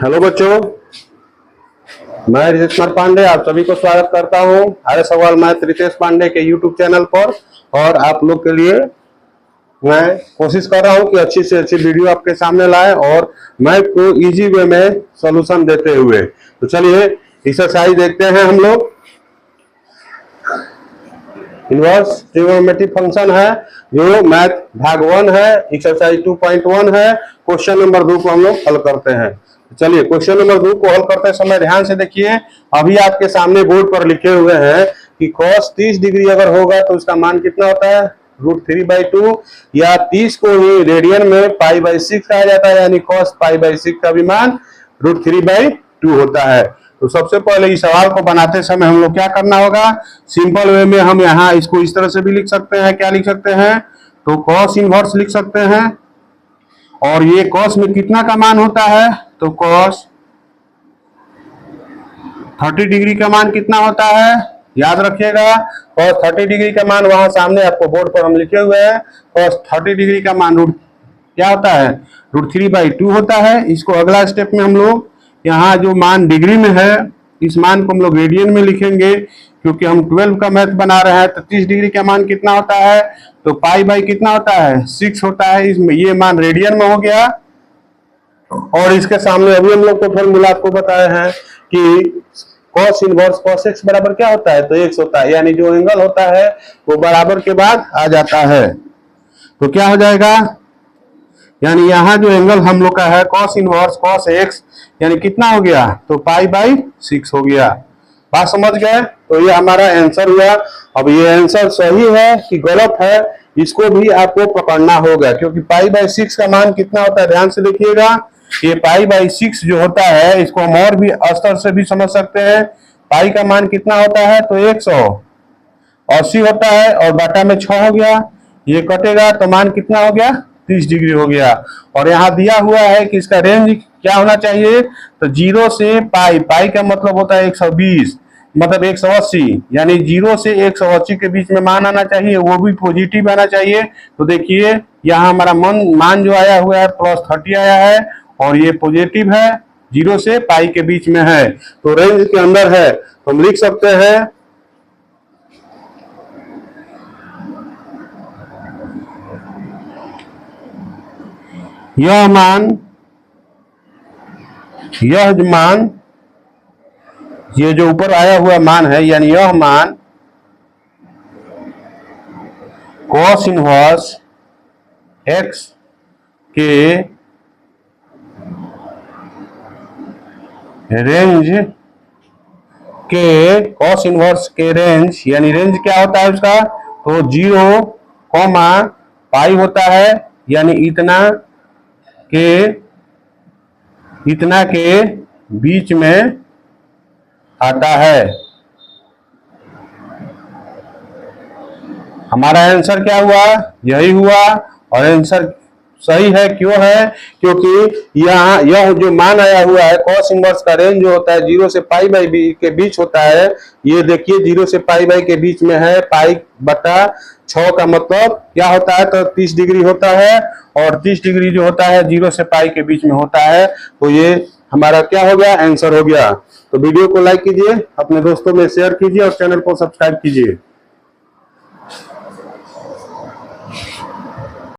Hello बच्चों, मैं रितेश कुमार पांडे आप सभी को स्वागत करता हूं आर्य सवाल मैथ रितेश पांडे के यूट्यूब चैनल पर। और आप लोग के लिए मैं कोशिश कर रहा हूं कि अच्छी से अच्छी वीडियो आपके सामने लाए और मैथ को इजी वे में सॉल्यूशन देते हुए। तो चलिए एक्सरसाइज देखते हैं हम लोग। इनवर्स ट्रिग्नोमेट्रिक फंक्शन है जो मैथ भाग 1 है, एक्सरसाइज 2.1 है। क्वेश्चन नंबर 2 को हम लोग हल करते हैं। चलिए क्वेश्चन नंबर 2 को हल करते समय ध्यान से देखिए। अभी आपके सामने बोर्ड पर लिखे हुए हैं कि cos 30 डिग्री अगर होगा तो उसका मान कितना होता है, √3/2, या 30 को ही रेडियन में π/6 कहा जाता है, यानी cos π/6 का भी मान √3/2 होता है। तो सबसे पहले इस सवाल को बनाते समय हम लोग क्या करना होगा, सिंपल वे में हम यहाँ इसको इस तरह से भी लिख सकते हैं। क्या लिख सकते हैं, तो cos इनवर्स लिख सकते हैं। और ये cos में कितना का मान होता है, तो cos 30 डिग्री का मान कितना होता है, याद रखिएगा। cos 30 डिग्री का मान वहां सामने आपको बोर्ड पर हम लिखे हुए हैं। cos 30 डिग्री का मान क्या होता है, √3/2 होता है। इसको अगला स्टेप में हम लोग यहाँ जो मान डिग्री में है इस मान को हम लोग रेडियन में लिखेंगे, क्योंकि हम 12 का मैथ बना रहे हैं। तो 30 डिग्री का मान कितना होता है, तो π/, कितना होता है, 6 होता है। इसमें ये मान रेडियन में हो गया। और इसके सामने अभी हम लोग को फॉर्मूला आपको बताए हैं कि cos इनवर्स cos x बराबर क्या होता है, तो x होता है, यानी जो एंगल होता है वो बराबर के बाद आ जाता है। तो क्या हो जाएगा, यानी यहाँ जो एंगल हम लोग का है cos इनवर्स cos x यानी कितना हो गया, तो π/6 हो गया। बात समझ गए। तो ये हमारा आंसर हुआ। अब ये आंसर सही है कि गलत है इसको भी आपको पकड़ना होगा, क्योंकि π/6 का मान कितना होता है, ध्यान से देखिएगा। ये π/6 जो होता है इसको हम और भी स्तर से भी समझ सकते हैं। पाई का मान कितना होता है, तो 180 होता है और बटा में 6 हो गया। ये कटेगा तो मान कितना हो गया, 30 डिग्री हो गया। और यहाँ दिया हुआ है कि इसका रेंज क्या होना चाहिए, तो 0 से पाई का मतलब होता है 120, मतलब 180, यानी 0 से 180 के बीच में मान आना चाहिए, वो भी पॉजिटिव आना चाहिए। तो देखिए यहाँ हमारा मान जो आया हुआ है +30 आया है और ये पॉजिटिव है, 0 से पाई के बीच में है, तो रेंज के अंदर है। तो हम लिख सकते हैं यह मान ये जो ऊपर आया हुआ मान है, यानी यह मान cos इनवर्स x के रेंज cos इनवर्स के रेंज, यानी रेंज क्या होता है उसका, तो 0, पाई होता है, यानी इतना के बीच में आता है। हमारा आंसर क्या हुआ, यही हुआ। और आंसर सही है, क्यों है, क्योंकि यहाँ यह जो मान आया हुआ है cos इनवर्स का रेंज जो होता है 0 से π/b के बीच होता है। ये देखिए 0 से π/b के बीच में है, π/6 का मतलब क्या होता है, तो 30 डिग्री होता है। और 30 डिग्री जो होता है 0 से पाई के बीच में होता है। तो ये हमारा क्या हो गया, आंसर हो गया। तो वीडियो को लाइक कीजिए, अपने दोस्तों में शेयर कीजिए और चैनल को सब्सक्राइब कीजिए।